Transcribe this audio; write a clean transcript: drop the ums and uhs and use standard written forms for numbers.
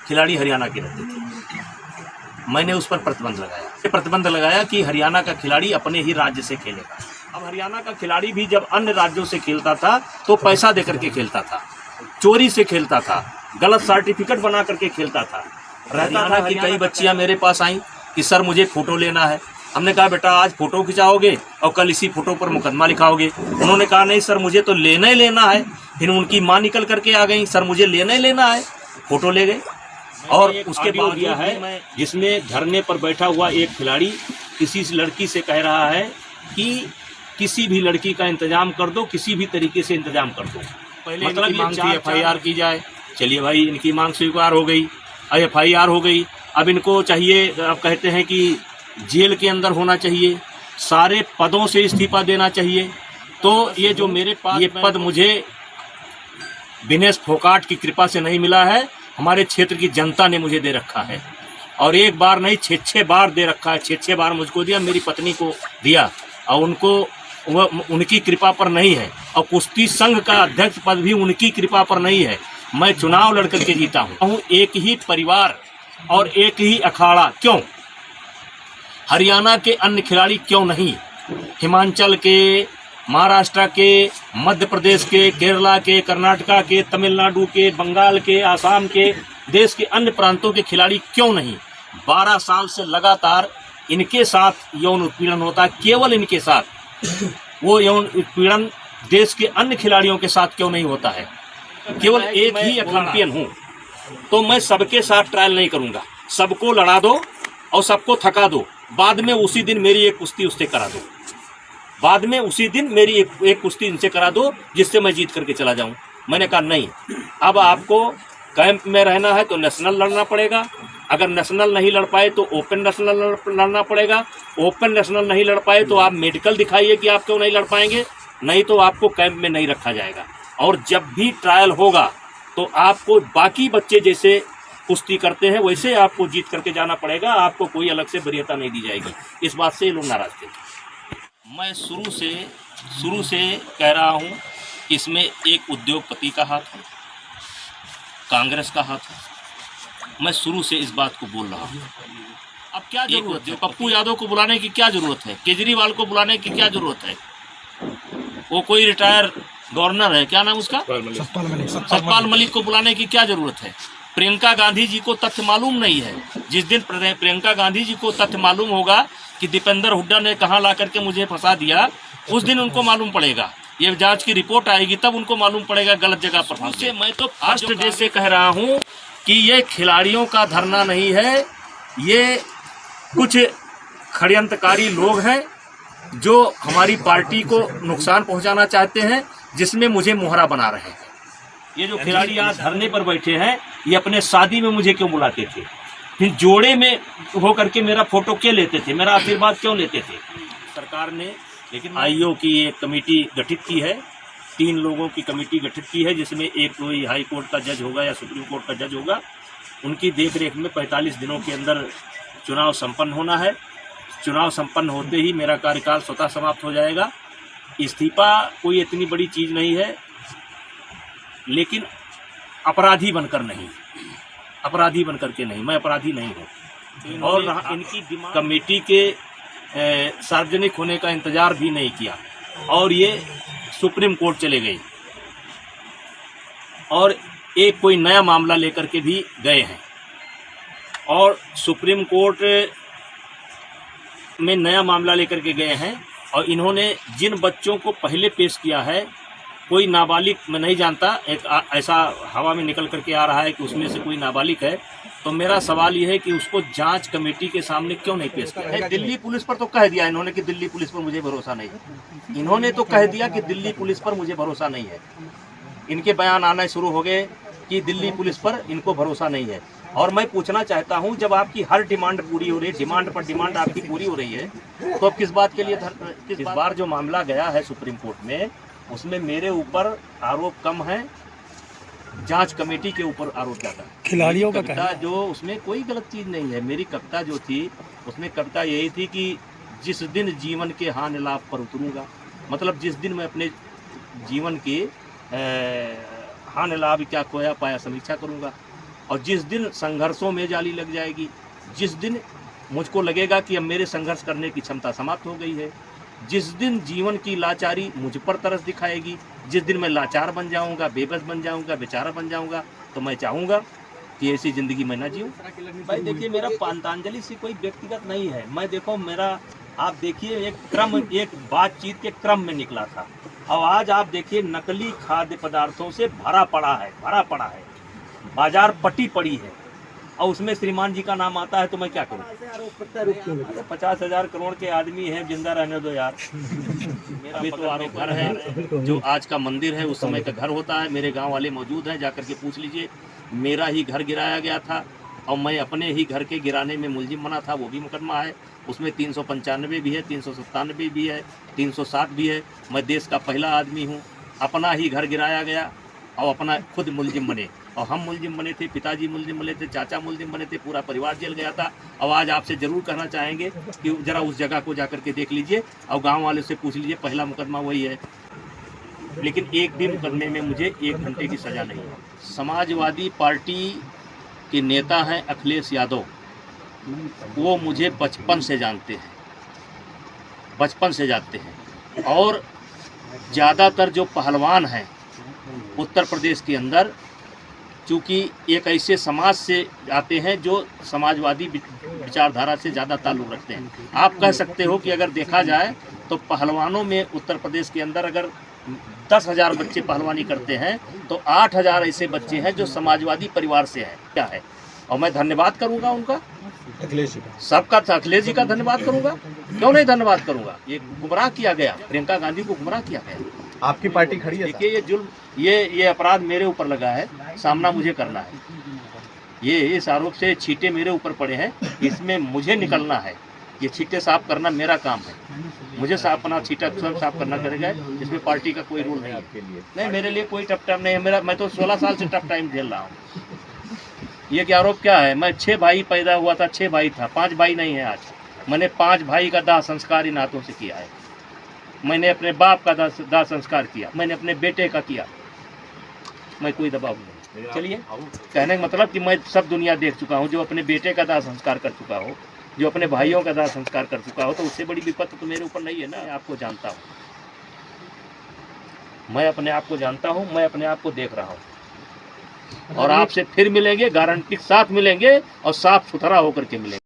खिलाड़ी हरियाणा के रहते थे। मैंने उस पर प्रतिबंध लगाया कि हरियाणा का खिलाड़ी अपने ही राज्य से खेलेगा। अब हरियाणा का खिलाड़ी भी जब अन्य राज्यों से खेलता था तो पैसा देकर के खेलता था, चोरी से खेलता था, गलत सर्टिफिकेट बना करके खेलता था। हरियाणा की कई बच्चियां मेरे पास आई कि सर मुझे फ़ोटो लेना है। हमने कहा बेटा आज फ़ोटो खिंचाओगे और कल इसी फ़ोटो पर मुकदमा लिखाओगे। उन्होंने कहा नहीं सर मुझे तो लेना ही लेना है। फिर उनकी माँ निकल करके आ गई, सर मुझे लेना ही लेना है। फ़ोटो ले गए। और उसके बाद दिया है जिसमें धरने पर बैठा हुआ एक खिलाड़ी किसी लड़की से कह रहा है कि किसी भी लड़की का इंतजाम कर दो, किसी भी तरीके से इंतजाम कर दो। पहले मतलब मांग थी FIR की जाए। चलिए भाई इनकी मांग स्वीकार हो गई, FIR हो गई। अब इनको चाहिए, अब कहते हैं कि जेल के अंदर होना चाहिए, सारे पदों से इस्तीफा देना चाहिए। तो ये जो मेरे पास ये पद मुझे दिनेश फोगाट की कृपा से नहीं मिला है, हमारे क्षेत्र की जनता ने मुझे दे रखा है। और एक बार नहीं 6 बार दे रखा है। 6 बार मुझको दिया, मेरी पत्नी को दिया, और उनको वह उनकी कृपा पर नहीं है। और कुश्ती संघ का अध्यक्ष पद भी उनकी कृपा पर नहीं है। मैं चुनाव लड़ करके जीता हूँ। एक ही परिवार और एक ही अखाड़ा, क्यों? हरियाणा के अन्य खिलाड़ी क्यों नहीं? हिमाचल के, महाराष्ट्र के, मध्य प्रदेश के, केरला के, कर्नाटका के, तमिलनाडु के, बंगाल के, आसाम के, देश के अन्य प्रांतों के खिलाड़ी क्यों नहीं? 12 साल से लगातार इनके साथ यौन उत्पीड़न होता है, केवल इनके साथ। वो यौन उत्पीड़न देश के अन्य खिलाड़ियों के साथ क्यों नहीं होता है? केवल एक ही ओलंपियन हूँ, तो मैं सबके साथ ट्रायल नहीं करूँगा। सबको लड़ा दो और सबको थका दो, बाद में उसी दिन मेरी एक कुश्ती उससे करा दो। बाद में उसी दिन मेरी एक कुश्ती इनसे करा दो जिससे मैं जीत करके चला जाऊं। मैंने कहा नहीं, अब आपको कैंप में रहना है तो नेशनल लड़ना पड़ेगा। अगर नेशनल नहीं लड़ पाए तो ओपन नेशनल लड़ना पड़ेगा। ओपन नेशनल नहीं लड़ पाए तो आप मेडिकल दिखाइए कि आप क्यों नहीं लड़ पाएंगे, नहीं तो आपको कैंप में नहीं रखा जाएगा। और जब भी ट्रायल होगा तो आपको बाकी बच्चे जैसे कुश्ती करते हैं वैसे आपको जीत करके जाना पड़ेगा। आपको कोई अलग से वरीयता नहीं दी जाएगी। इस बात से ये लोग नाराज थे। मैं शुरू से कह रहा हूँ कि इसमें एक उद्योगपति का हाथ है, कांग्रेस का हाथ है। मैं शुरू से इस बात को बोल रहा हूँ। अब क्या जरूरत है पप्पू यादव को बुलाने की? क्या जरूरत है केजरीवाल को बुलाने की? क्या जरूरत है? वो कोई रिटायर गवर्नर है, क्या नाम उसका, सतपाल मलिक को बुलाने की क्या जरूरत है? प्रियंका गांधी जी को तथ्य मालूम नहीं है। जिस दिन प्रियंका गांधी जी को तथ्य मालूम होगा कि दीपेंद्र हुड्डा ने कहां ला करके मुझे फंसा दिया, उस दिन उनको मालूम पड़ेगा। ये जांच की रिपोर्ट आएगी तब उनको मालूम पड़ेगा गलत जगह पर फंसे। मैं तो फर्स्ट डे से कह रहा हूं कि ये खिलाड़ियों का धरना नहीं है, ये कुछ षड्यंत्रकारी लोग हैं जो हमारी पार्टी को नुकसान पहुंचाना चाहते हैं, जिसमें मुझे मोहरा बना रहे हैं। ये जो खिलाड़ी यहाँ धरने पर बैठे हैं, ये अपने शादी में मुझे क्यों बुलाते थे? फिर जोड़े में हो करके मेरा फोटो क्यों लेते थे? मेरा आशीर्वाद क्यों लेते थे? सरकार ने लेकिन आईओ की एक कमेटी गठित की है, 3 लोगों की कमेटी गठित की है, जिसमें एक कोई हाई कोर्ट का जज होगा या सुप्रीम कोर्ट का जज होगा। उनकी देखरेख में 45 दिनों के अंदर चुनाव संपन्न होना है। चुनाव संपन्न होते ही मेरा कार्यकाल स्वतः समाप्त हो जाएगा। इस्तीफा कोई इतनी बड़ी चीज़ नहीं है, लेकिन अपराधी बनकर नहीं, अपराधी बनकर के नहीं, मैं अपराधी नहीं हूँ। और इनकी कमेटी के सार्वजनिक होने का इंतजार भी नहीं किया और ये सुप्रीम कोर्ट चले गए और एक कोई नया मामला लेकर के भी गए हैं। और सुप्रीम कोर्ट में नया मामला लेकर के गए हैं और इन्होंने जिन बच्चों को पहले पेश किया है, कोई नाबालिग, मैं नहीं जानता, एक ऐसा हवा में निकल करके आ रहा है कि उसमें से कोई नाबालिग है। तो मेरा सवाल यह है कि उसको जांच कमेटी के सामने क्यों नहीं पेश किया? दिल्ली पुलिस पर तो कह दिया इन्होंने कि दिल्ली पुलिस पर मुझे भरोसा नहीं है। इन्होंने तो कह दिया कि दिल्ली पुलिस पर मुझे भरोसा नहीं है। इनके बयान आने शुरू हो गए कि दिल्ली पुलिस पर इनको भरोसा नहीं है। और मैं पूछना चाहता हूं, जब आपकी हर डिमांड पूरी हो रही है, डिमांड पर डिमांड आपकी पूरी हो रही है, तो अब किस बात के लिए इस बार जो मामला गया है सुप्रीम कोर्ट में, उसमें मेरे ऊपर आरोप कम है, जांच कमेटी के ऊपर आरोप ज़्यादा। खिलाड़ियों का कविता जो, उसमें कोई गलत चीज़ नहीं है। मेरी कविता जो थी उसमें कविता यही थी कि जिस दिन जीवन के हानि लाभ पर उतरूंगा, मतलब जिस दिन मैं अपने जीवन के हानि लाभ क्या खोया पाया समीक्षा करूंगा। और जिस दिन संघर्षों में जाली लग जाएगी, जिस दिन मुझको लगेगा कि अब मेरे संघर्ष करने की क्षमता समाप्त हो गई है, जिस दिन जीवन की लाचारी मुझ पर तरस दिखाएगी, जिस दिन मैं लाचार बन जाऊंगा, बेबस बन जाऊंगा, बेचारा बन जाऊंगा, तो मैं चाहूँगा कि ऐसी ज़िंदगी मैं ना जीऊँ। भाई देखिए, मेरा पतंजलि से कोई व्यक्तिगत नहीं है। मैं देखो, मेरा आप देखिए एक क्रम, एक बातचीत के क्रम में निकला था, और आज आप देखिए नकली खाद्य पदार्थों से भरा पड़ा है, बाजार पटी पड़ी है, और उसमें श्रीमान जी का नाम आता है, तो मैं क्या करूँ? 50,000 करोड़ के आदमी हैं, जिंदा रहने दो यार। अभी तो आरोप घर है, जो आज का मंदिर है उस समय का घर होता है। मेरे गांव वाले मौजूद हैं, जाकर के पूछ लीजिए। मेरा ही घर गिराया गया था, और मैं अपने ही घर के गिराने में मुलजिम बना था, वो भी मुकदमा है। उसमें 395 भी है, 397 भी है, 307 भी है। मैं देश का पहला आदमी हूँ, अपना ही घर गिराया गया और अपना खुद मुलजिम बने, और हम मुलजिम बने थे, पिताजी मुलजिम बने थे, चाचा मुलजिम बने थे, पूरा परिवार जेल गया था। और आज आपसे ज़रूर कहना चाहेंगे कि ज़रा उस जगह को जाकर के देख लीजिए, और गांव वाले से पूछ लीजिए, पहला मुकदमा वही है। लेकिन एक भी मुकदमे में मुझे 1 घंटे की सज़ा नहीं है। समाजवादी पार्टी के नेता हैं अखिलेश यादव, वो मुझे बचपन से जानते हैं, और ज़्यादातर जो पहलवान हैं उत्तर प्रदेश के अंदर, चूँकि एक ऐसे समाज से आते हैं जो समाजवादी विचारधारा से ज़्यादा ताल्लुक़ रखते हैं। आप कह सकते हो कि अगर देखा जाए तो पहलवानों में उत्तर प्रदेश के अंदर अगर 10,000 बच्चे पहलवानी करते हैं, तो 8,000 ऐसे बच्चे हैं जो समाजवादी परिवार से हैं। क्या है, और मैं धन्यवाद करूंगा उनका, अखिलेश जी का, सबका, अखिलेश जी का धन्यवाद करूंगा। क्यों नहीं धन्यवाद करूंगा? ये गुमराह किया गया, प्रियंका गांधी को गुमराह किया गया। आपकी पार्टी खड़ी है। देखिए, ये जुल्म, ये अपराध मेरे ऊपर लगा है, सामना मुझे करना है। ये इस आरोप से छींटे मेरे ऊपर पड़े हैं, इसमें मुझे निकलना है। ये छींटे साफ करना मेरा काम है, मुझे अपना छींटा स्वयं साफ करना करेगा। इसमें पार्टी का कोई रूल नहीं है आपके लिए। नहीं, मेरे लिए कोई टफ टाइम नहीं है। मैं तो 16 साल से टफ टाइम झेल रहा हूँ। ये क्या आरोप क्या है? मैं 6 भाई पैदा हुआ था, 6 भाई था, 5 भाई नहीं है आज। मैंने 5 भाई का दाह संस्कार इन हाथों से किया है। मैंने अपने बाप का दाह संस्कार किया, मैंने अपने बेटे का किया। मैं कोई दबाव नहीं। चलिए, कहने का मतलब कि मैं सब दुनिया देख चुका हूँ। जो अपने बेटे का दाह संस्कार कर चुका हो, जो अपने भाइयों का दाह संस्कार कर चुका हो, तो उससे बड़ी विपत्ति तो मेरे ऊपर नहीं है ना। मैं आपको जानता हूँ, मैं अपने आप को जानता हूँ, मैं अपने आप को देख रहा हूँ। और आपसे फिर मिलेंगे, गारंटी के साथ मिलेंगे, और साफ सुथरा होकर के मिलेंगे।